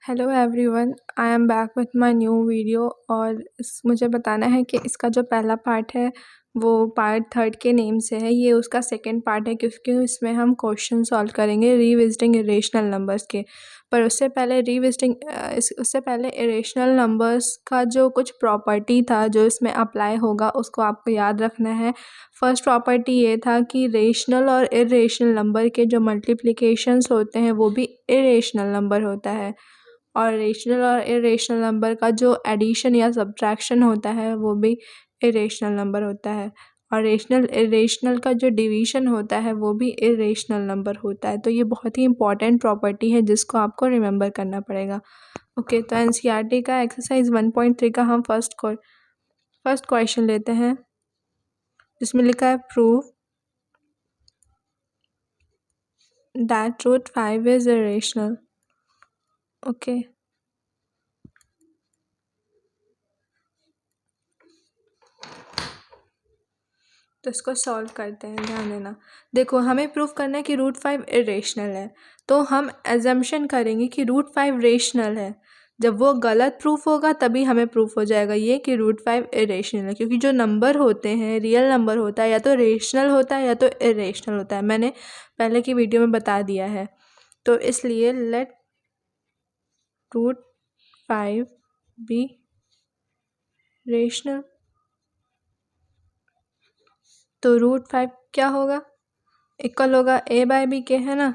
Hello everyone, I am back with my new video. और मुझे बताना है कि इसका जो पहला पार्ट है वो पार्ट थर्ड के नेम से है। ये उसका सेकंड पार्ट है क्योंकि इसमें हम क्वेश्चन सॉल्व करेंगे रिविजिटिंग इरेशनल नंबर्स के। पर उससे पहले इरेशनल नंबर्स का जो कुछ प्रॉपर्टी था जो इसमें अप्लाई होगा उसको आपको याद रखना है। फर्स्ट प्रॉपर्टी ये था कि रेशनल और इरेशनल नंबर के जो मल्टीप्लिकेशंस होते हैं वो भी इरेशनल नंबर होता है, और रेशनल और इरेशनल नंबर का जो एडिशन या सब्ट्रैक्शन होता है वो भी इरेशनल नंबर होता है, और रेशनल इरेशनल का जो डिवीज़न होता है वो भी इरेशनल नंबर होता है। तो ये बहुत ही इंपॉर्टेंट प्रॉपर्टी है जिसको आपको रिमेंबर करना पड़ेगा। ओके, तो एनसीईआरटी का एक्सरसाइज 1.3 का हम फर्स्ट क्वेश्चन लेते हैं जिसमें लिखा है prove that root 5 is irrational. Okay, तो इसको सॉल्व करते हैं। ध्यान देना, देखो हमें प्रूफ करना है कि रूट 5 इरेशनल है, तो हम एजम्पशन करेंगे कि रूट 5 रेशनल है। जब वो गलत प्रूफ होगा तभी हमें प्रूफ हो जाएगा ये कि रूट 5 इरेशनल है, क्योंकि जो नंबर होते हैं, रियल नंबर होता है या तो रेशनल होता है या तो इरेशनल होता है। मैंने पहले की वीडियो में बता दिया है। तो इसलिए लेट रूट 5 बी रेशनल। तो रूट 5 क्या होगा, इक्वल होगा a बाय बी के, है ना,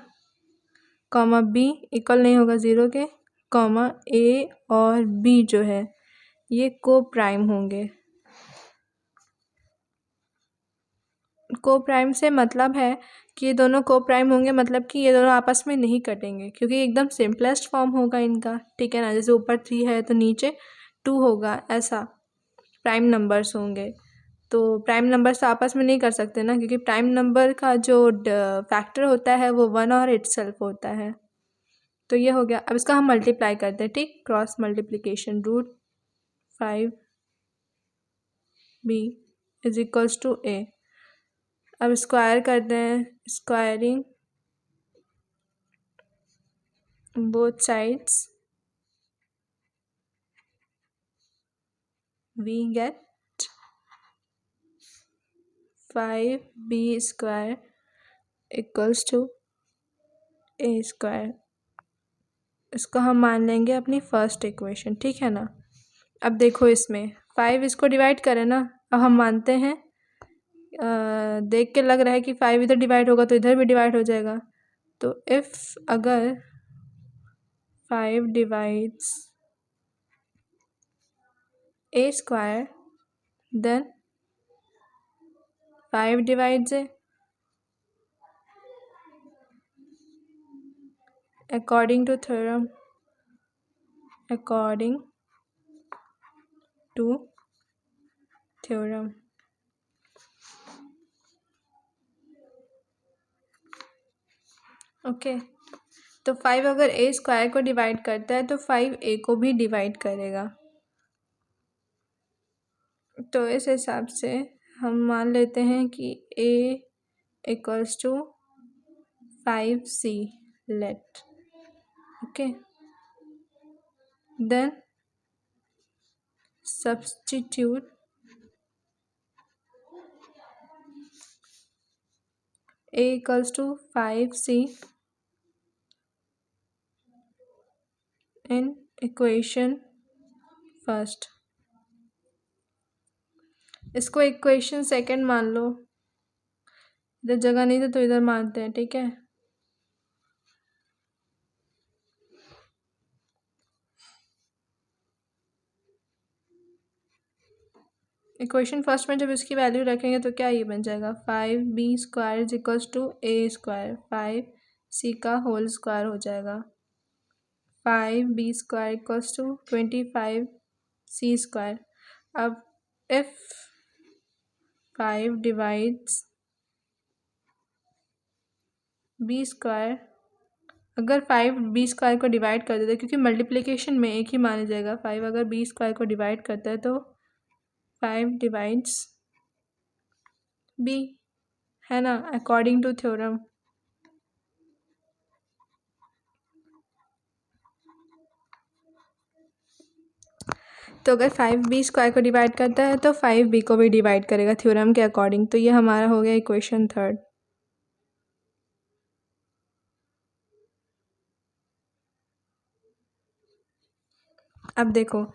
कॉमा b इक्वल नहीं होगा 0 के, कॉमा a और b जो है ये को प्राइम होंगे। को प्राइम से मतलब है कि ये दोनों को प्राइम होंगे, मतलब कि ये दोनों आपस में नहीं कटेंगे, क्योंकि एकदम सिंपलेस्ट फॉर्म होगा इनका, ठीक है ना। जैसे ऊपर 3 है तो नीचे 2 होगा, ऐसा प्राइम नंबर्स होंगे। तो प्राइम नंबर्स आपस में नहीं कर सकते ना, क्योंकि प्राइम नंबर का जो फैक्टर होता है वो 1 और इटसेल्फ होता है। तो ये हो गया। अब इसका हम मल्टीप्लाई करते हैं, ठीक, cross multiplication. Root 5 b is equals to a. अब स्क्वायर करते हैं, squaring both sides we get 5b square equals to a square. इसको हम मान लेंगे अपनी फर्स्ट इक्वेशन, ठीक है ना। अब देखो इसमें 5 इसको डिवाइड करें ना, अब हम मानते हैं, देख के लग रहा है कि 5 इधर डिवाइड होगा तो इधर भी डिवाइड हो जाएगा। तो इफ़ अगर 5 divides a square then 5 divides a, according to theorem, according to theorem। Okay, तो 5 अगर a स्क्वायर को डिवाइड करता है तो 5 a को भी डिवाइड करेगा। तो इस हिसाब से हम मान लेते हैं कि a equals to 5c let. Okay, then substitute a equals to 5c in equation first. इसको इक्वेशन सेकंड मान लो, इधर जगह नहीं थी तो इधर मानते हैं, ठीक है। इक्वेशन फर्स्ट में जब इसकी वैल्यू रखेंगे तो क्या ये बन जाएगा, 5b square is equals to a square, 5c का होल स्क्वायर हो जाएगा। 5b square equals to 25c square. अब इफ 5 डिवाइड्स b स्क्वायर, अगर 5 b स्क्वायर को डिवाइड कर देते हैं, क्योंकि मल्टीप्लिकेशन में एक ही माना जाएगा, 5 अगर b स्क्वायर को डिवाइड करता है तो 5 डिवाइड्स b, है ना, अकॉर्डिंग टू थ्योरम। तो अगर 5b स्क्वायर को डिवाइड करता है तो 5b को भी डिवाइड करेगा थ्योरम के अकॉर्डिंग। तो ये हमारा हो गया इक्वेशन थर्ड। अब देखो,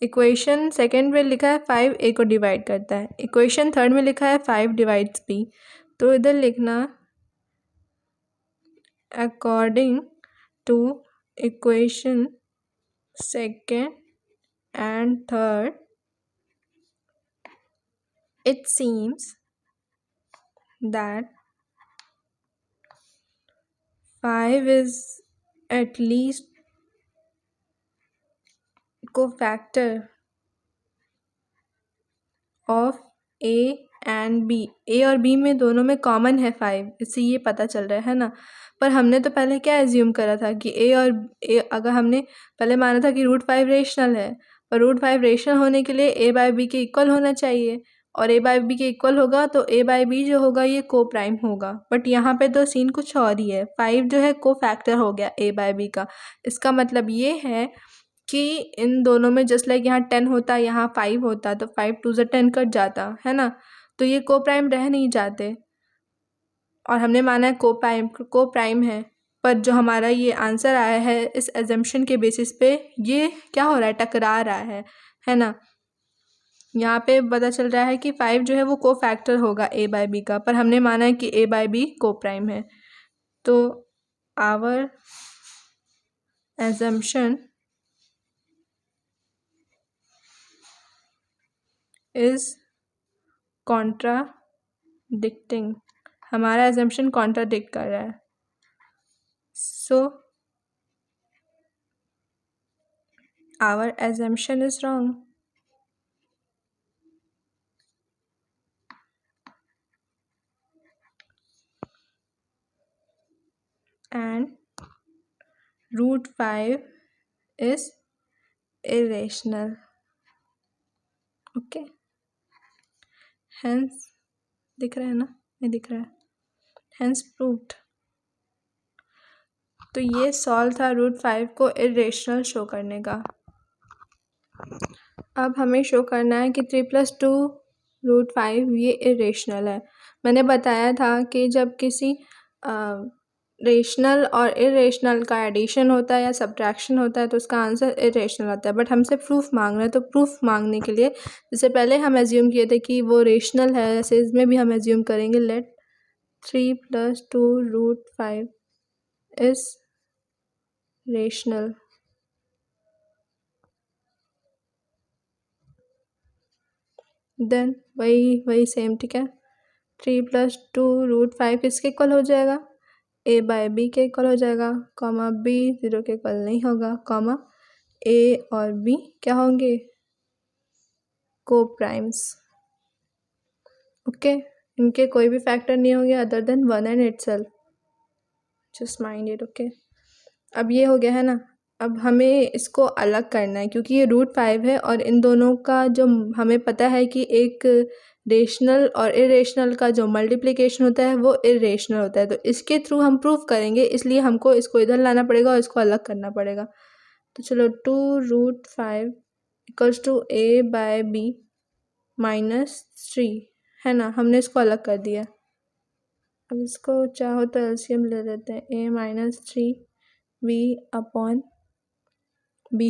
इक्वेशन सेकेंड में लिखा है 5a को डिवाइड करता है, इक्वेशन थर्ड में लिखा है 5 डिवाइड्स b। तो इधर लिखना according to equation second and third it seems that 5 is at least cofactor of a and b। a और b में दोनों में कॉमन है 5, इससे ये पता चल रहा है ना। पर हमने तो पहले क्या एज्यूम करा था कि a और a, अगर हमने पहले माना था कि √5 रेशनल है, पर √5 रेशनल होने के लिए a बाई b के इक्वल होना चाहिए, और a बाई b के इक्वल होगा तो a बाई b जो होगा ये को प्राइम होगा। बट यहाँ पे तो सीन कुछ और ही है, 5 जो है को फैक्टर हो गया a बाई b का। इसका मतलब ये है कि इन दोनों में जस्ट लाइक यहाँ 10 होता, यहाँ 5 होता, तो 5 2 से 10 कट जाता है ना, तो ये को प्राइम रह नहीं जाते। और हमने माना है को प्राइम है, पर जो हमारा ये आंसर आया है इस एजम्पशन के बेसिस पे ये क्या हो रहा है, टकरा रहा है ना। यहाँ पे पता चल रहा है कि 5 जो है वो को फैक्टर होगा a बाई b का, पर हमने माना है कि a बाई b को प्राइम है। तो आवर एजम्पशन इज कॉन्ट्राडिक्टिंग, हमारा एजम्पशन कॉन्ट्राडिक्ट कर रहा है। So our assumption is wrong. And √5 is irrational. Okay, hence दिख रहा है ना, नहीं दिख रहा है, hence proved। तो ये सॉल्व था √5 को इरेशनल शो करने का। अब हमें शो करना है कि 3 + 2 √5 ये इरेशनल है। मैंने बताया था कि जब किसी रेशनल और इरेशनल का एडिशन होता है या सब्ट्रैक्शन होता है तो उसका आंसर इरेशनल आता है। बट हमसे प्रूफ मांग रहे हैं, तो प्रूफ मांगने के लिए जैसे पहले हम एज्यूम किए थे कि वो रेशनल है, ऐसे इसमें भी हम एज्यूम करेंगे लेट 3 + 2 √5 इज रेशनल। देन वही सेम, ठीक है। 3 + 2 √5 किसके इक्वल हो जाएगा, a बाई b के इक्वल हो जाएगा, कॉमा b 0 के इक्वल नहीं होगा, कॉमा a और b क्या होंगे, को प्राइम्स। ओके, इनके कोई भी फैक्टर नहीं होंगे other than 1 and itself, just mind it. Okay, अब ये हो गया है ना। अब हमें इसको अलग करना है क्योंकि ये √5 है और इन दोनों का जो हमें पता है कि एक रेशनल और इरेशनल का जो मल्टीप्लिकेशन होता है वो इरेशनल होता है, तो इसके थ्रू हम प्रूफ करेंगे, इसलिए हमको इसको इधर लाना पड़ेगा और इसको अलग करना पड़ेगा। तो चलो 2√5 = a बाई b -3 है ना, हमने इसको अलग कर दिया। अब इसको चाहो तो एलसीएम ले लेते हैं, a -3 b/b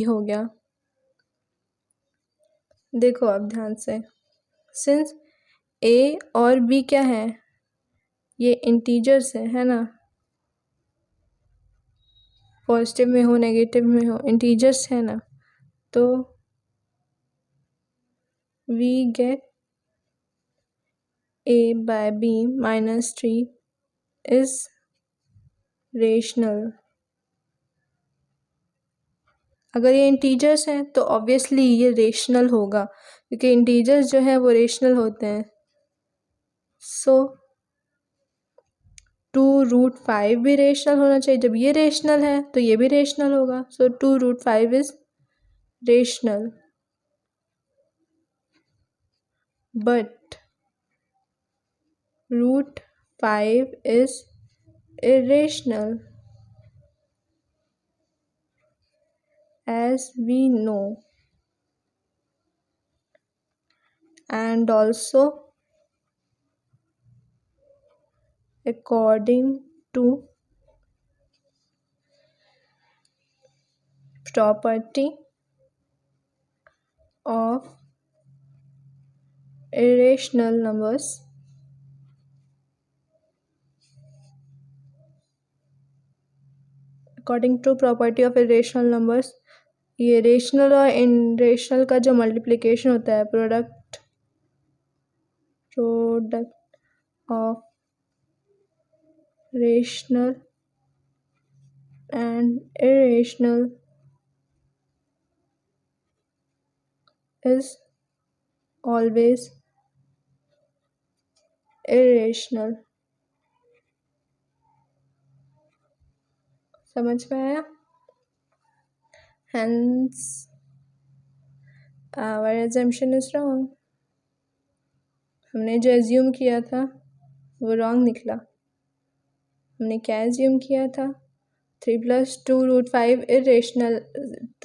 हो गया। देखो अब ध्यान से, सिंस a और b क्या है, ये इंटीजर्स है ना, पॉजिटिव में हो नेगेटिव में हो इंटीजर्स है ना, तो we get a by b -3 is rational. अगर ये इंटीजर्स हैं तो ऑब्वियसली ये रेशनल होगा क्योंकि इंटीजर्स जो है वो रेशनल होते हैं। सो 2√5 भी रेशनल होना चाहिए, जब ये रेशनल है तो ये भी रेशनल होगा। सो 2√5 is rational, but √5 is irrational as we know and also according to property of irrational numbers according to property of irrational numbers, ये रेशनल और इनरेशनल का जो मल्टीप्लिकेशन होता है, product of rational and irrational is always irrational. समझ में आया? Hence our assumption is wrong। हमने जो एज्यूम किया था वो रॉन्ग निकला। हमने क्या एज्यूम किया था? 3+2√5 इरेशनल,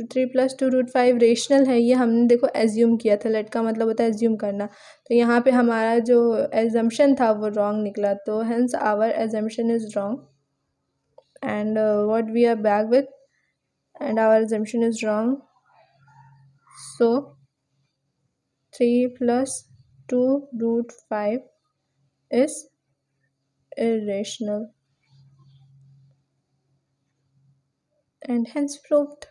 3+2√5 रेशनल है, ये हमने देखो एज्यूम किया था। लेट का मतलब होता है एज्यूम करना, तो यहाँ पे हमारा जो एजम्पशन था वो रॉन्ग निकला, तो hence our assumption is wrong and what we are back with, and our assumption is wrong, so 3+2√5 is irrational and hence proved।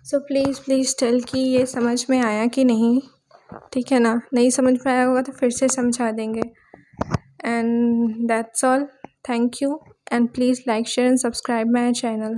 so please tell कि ये समझ में आया कि नहीं, ठीक है ना? नहीं समझ में आया होगा तो फिर से समझा देंगे। and that's all, thank you and please like, share and subscribe my channel।